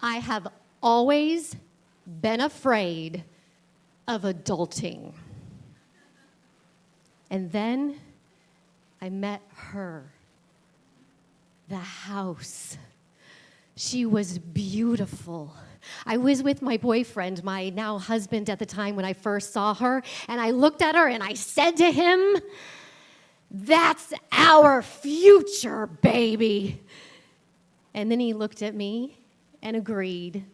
I have always been afraid of adulting. And then I met her, the house. She was beautiful. I was with my boyfriend, my now husband at the time when I first saw her, and I looked at her and I said to him, "That's our future, baby." And then he looked at me and agreed,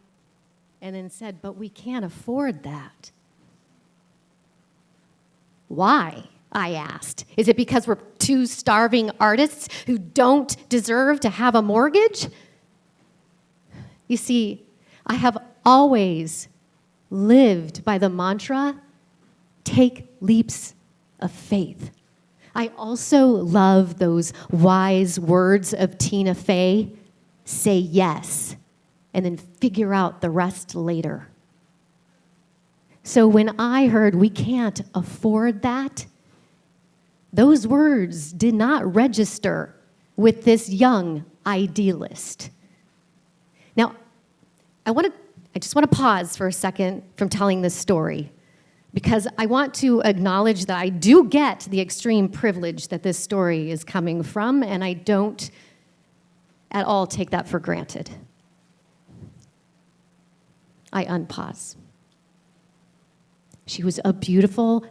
and then said, "But we can't afford that." "Why?" I asked. "Is it because we're two starving artists who don't deserve to have a mortgage?" You see, I have always lived by the mantra, take leaps of faith. I also love those wise words of Tina Fey, say yes, and then figure out the rest later. So when I heard we can't afford that, those words did not register with this young idealist. Now, I just want to pause for a second from telling this story, because I want to acknowledge that I do get the extreme privilege that this story is coming from, and I don't at all take that for granted. I unpause. She was a beautiful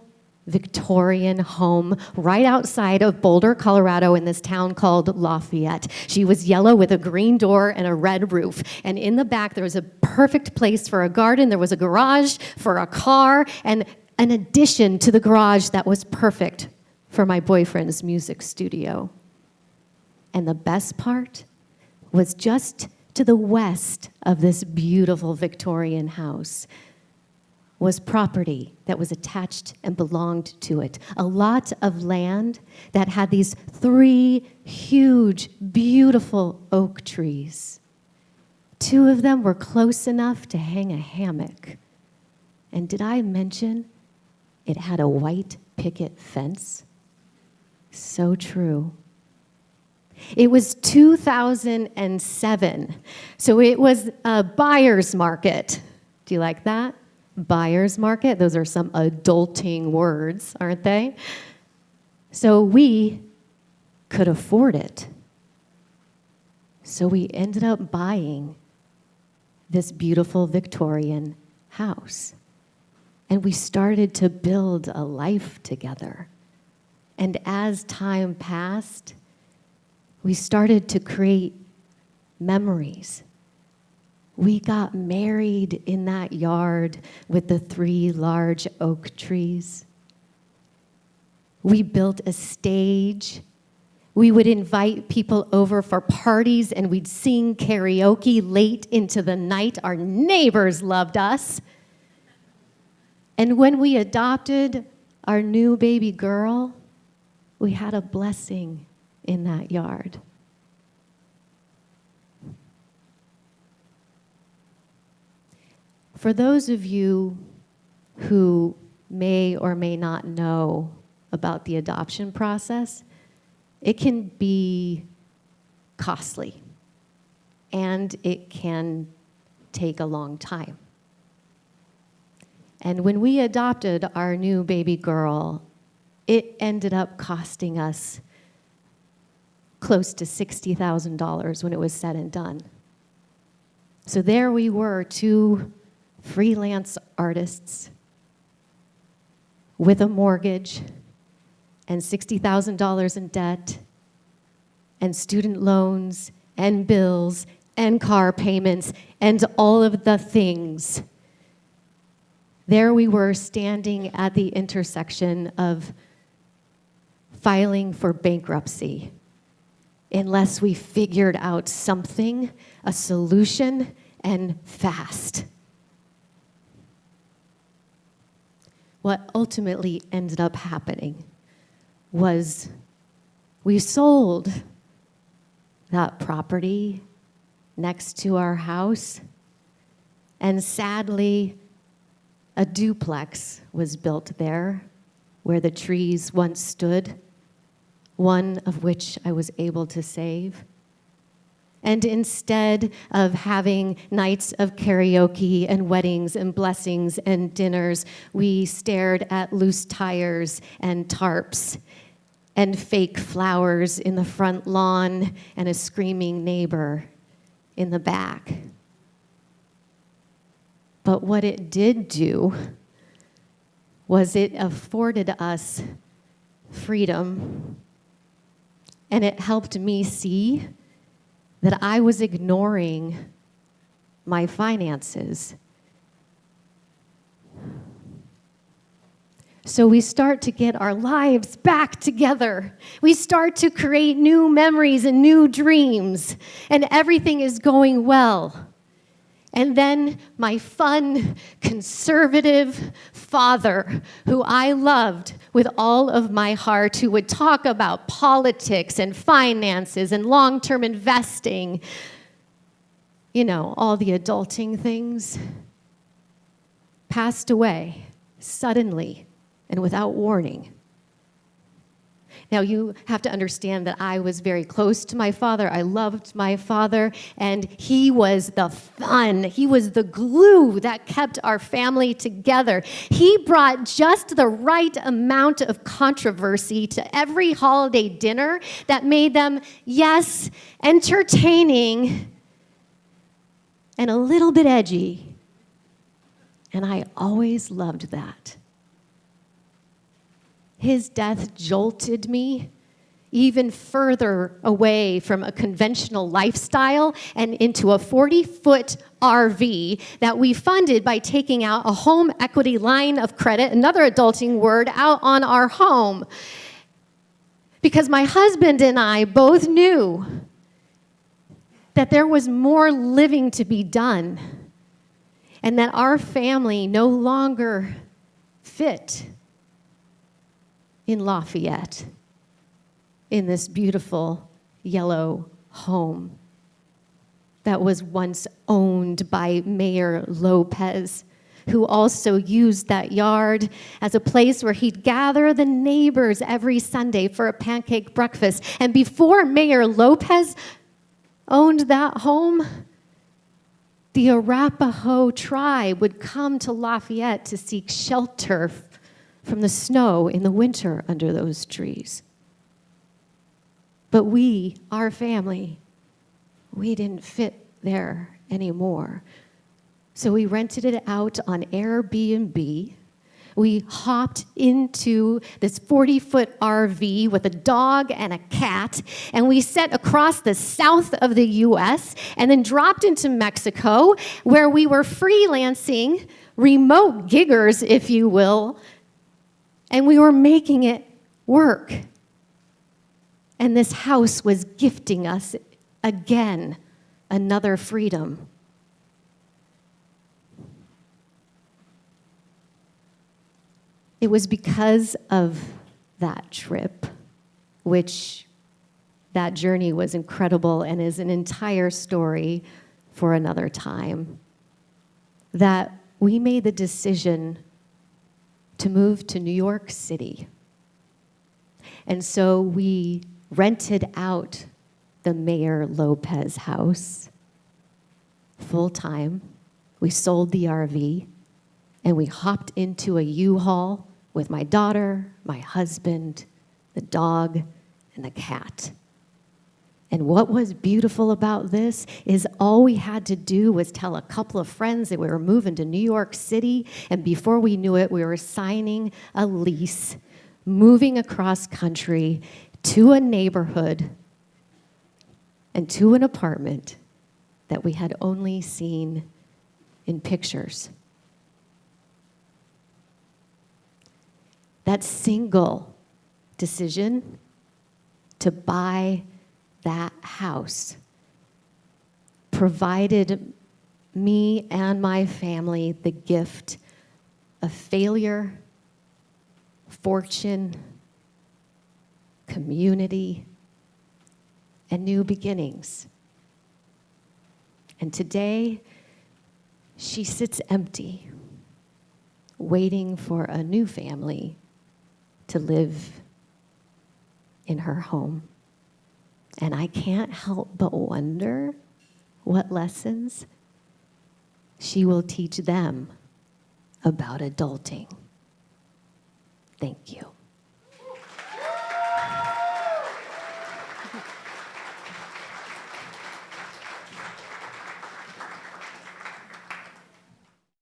Victorian home right outside of Boulder, Colorado, in this town called Lafayette. She was yellow with a green door and a red roof. And in the back, there was a perfect place for a garden. There was a garage for a car, and an addition to the garage that was perfect for my boyfriend's music studio. And the best part was just to the west of this beautiful Victorian house was property that was attached and belonged to it. A lot of land that had these 3 huge, beautiful oak trees. 2 of them were close enough to hang a hammock. And did I mention it had a white picket fence? So true. It was 2007, so it was a buyer's market. Do you like that? Buyer's market, those are some adulting words, aren't they? So we could afford it. So we ended up buying this beautiful Victorian house. And we started to build a life together. And as time passed, we started to create memories. We got married in that yard with the 3 large oak trees. We built a stage. We would invite people over for parties, and we'd sing karaoke late into the night. Our neighbors loved us. And when we adopted our new baby girl, we had a blessing in that yard. For those of you who may or may not know about the adoption process, it can be costly, and it can take a long time. And when we adopted our new baby girl, it ended up costing us close to $60,000 when it was said and done. So there we were, 2 freelance artists with a mortgage and $60,000 in debt and student loans and bills and car payments and all of the things. There we were standing at the intersection of filing for bankruptcy unless we figured out something, a solution, and fast. What ultimately ended up happening was we sold that property next to our house, and sadly, a duplex was built there where the trees once stood, one of which I was able to save. And instead of having nights of karaoke and weddings and blessings and dinners, we stared at loose tires and tarps and fake flowers in the front lawn and a screaming neighbor in the back. But what it did do was it afforded us freedom, and it helped me see that I was ignoring my finances. So we start to get our lives back together. We start to create new memories and new dreams, and everything is going well. And then my fun, conservative father, who I loved with all of my heart, who would talk about politics and finances and long-term investing, all the adulting things, passed away suddenly and without warning. Now, you have to understand that I was very close to my father. I loved my father, and he was the fun. He was the glue that kept our family together. He brought just the right amount of controversy to every holiday dinner that made them, yes, entertaining and a little bit edgy. And I always loved that. His death jolted me even further away from a conventional lifestyle and into a 40-foot RV that we funded by taking out a home equity line of credit, another adulting word, out on our home. Because my husband and I both knew that there was more living to be done and that our family no longer fit in Lafayette, in this beautiful yellow home that was once owned by Mayor Lopez, who also used that yard as a place where he'd gather the neighbors every Sunday for a pancake breakfast. And before Mayor Lopez owned that home, the Arapaho tribe would come to Lafayette to seek shelter from the snow in the winter under those trees. But we, our family, we didn't fit there anymore. So we rented it out on Airbnb. We hopped into this 40-foot RV with a dog and a cat, and we set across the south of the U.S. and then dropped into Mexico, where we were freelancing, remote giggers, if you will, and we were making it work. And this house was gifting us, again, another freedom. It was because of that trip, which that journey was incredible and is an entire story for another time, that we made the decision to move to New York City. And so we rented out the Mayor Lopez house full-time. We sold the RV, and we hopped into a U-Haul with my daughter, my husband, the dog, and the cat. And what was beautiful about this is all we had to do was tell a couple of friends that we were moving to New York City, and before we knew it, we were signing a lease, moving across country to a neighborhood and to an apartment that we had only seen in pictures. That single decision to buy that house provided me and my family the gift of failure, fortune, community, and new beginnings. And today, she sits empty, waiting for a new family to live in her home. And I can't help but wonder what lessons she will teach them about adulting. Thank you.